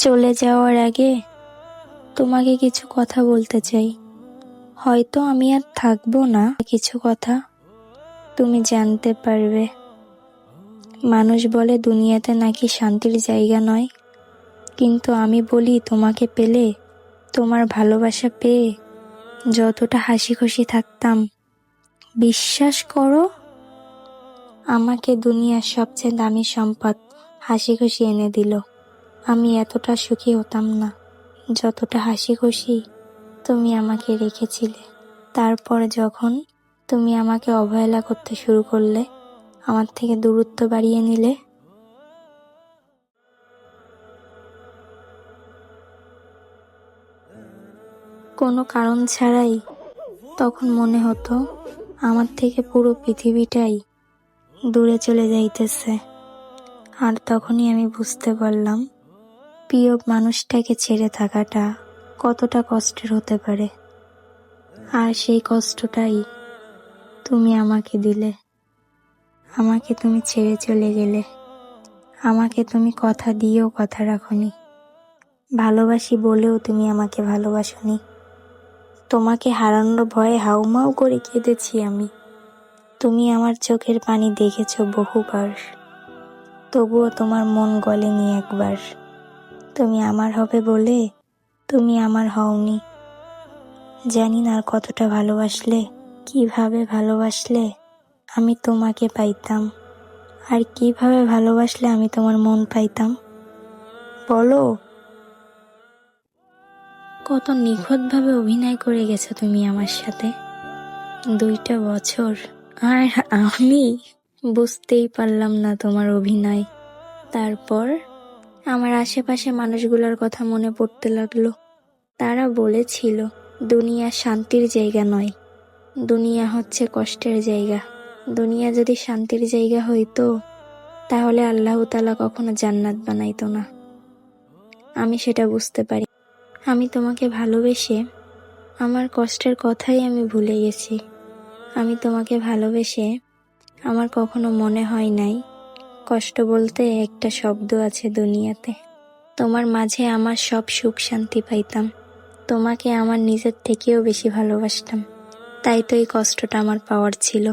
চলে যাওয়ার আগে তোমাকে কিছু কথা বলতে চাই। হয়তো আমি আর থাকবো না, কিছু কথা তুমি জানতে পারবে। মানুষ বলে দুনিয়াতে নাকি শান্তির জায়গা নয়, কিন্তু আমি বলি তোমাকে পেলে, তোমার ভালোবাসা পেয়ে যতটা হাসি খুশি থাকতাম, বিশ্বাস করো আমাকে দুনিয়ার সবচেয়ে দামি সম্পদ হাসি খুশি এনে দিল। আমি এতটা সুখী হতাম না যতটা হাসি খুশি তুমি আমাকে রেখেছিলে। তারপর যখন তুমি আমাকে অবহেলা করতে শুরু করলে, আমার থেকে দূরত্ব বাড়িয়ে নিলে, কোনো কারণ ছাড়াই, তখন মনে হতো আমার থেকে পুরো পৃথিবীটাই দূরে চলে যাইতেছে। আর তখনই আমি বুঝতে পারলাম প্রিয় মানুষটাকে ছেড়ে থাকাটা কতটা কষ্টের হতে পারে। আর সেই কষ্টটাই তুমি আমাকে দিলে। আমাকে তুমি ছেড়ে চলে গেলে, আমাকে তুমি কথা দিয়েও কথা রাখোনি, ভালোবাসি বলেও তুমি আমাকে ভালোবাসোনি। তোমাকে হারানোর ভয়ে হাউমাউ করে কেঁদেছি আমি। তুমি আমার চোখের পানি দেখেছ বহুবার, তবুও তোমার মন গলেনি একবার। তুমি আমার হবে বলে তুমি আমার হওনি। জানি না আর কতটা ভালোবাসলে, কিভাবে ভালোবাসলে আমি তোমাকে পাইতাম, আর কিভাবে ভালোবাসলে আমি তোমার মন পাইতাম বলো। কত নিখুঁতভাবে অভিনয় করে গেছো তুমি আমার সাথে 2টা বছর, আর আমি বুঝতেই পারলাম না তোমার অভিনয়। তারপর আমার আশেপাশে মানুষগুলোর কথা মনে পড়তে লাগলো। তারা বলেছিল দুনিয়া শান্তির জায়গা নয়, দুনিয়া হচ্ছে কষ্টের জায়গা। দুনিয়া যদি শান্তির জায়গা হইতো, তাহলে আল্লাহ তাআলা কখনো জান্নাত বানাইতো না। আমি সেটা বুঝতে পারি। আমি তোমাকে ভালোবেসে আমার কষ্টের কথাই আমি ভুলে গেছি। আমি তোমাকে ভালোবেসে আমার কখনো মনে হয় নাই কষ্ট বলতে একটা শব্দ আছে দুনিয়াতে। তোমার মাঝে আমার সব সুখ শান্তি পাইতাম। তোমাকে আমার নিজের থেকেও বেশি ভালোবাসতাম। তাই তো এই কষ্টটা আমার পাওয়ার ছিল।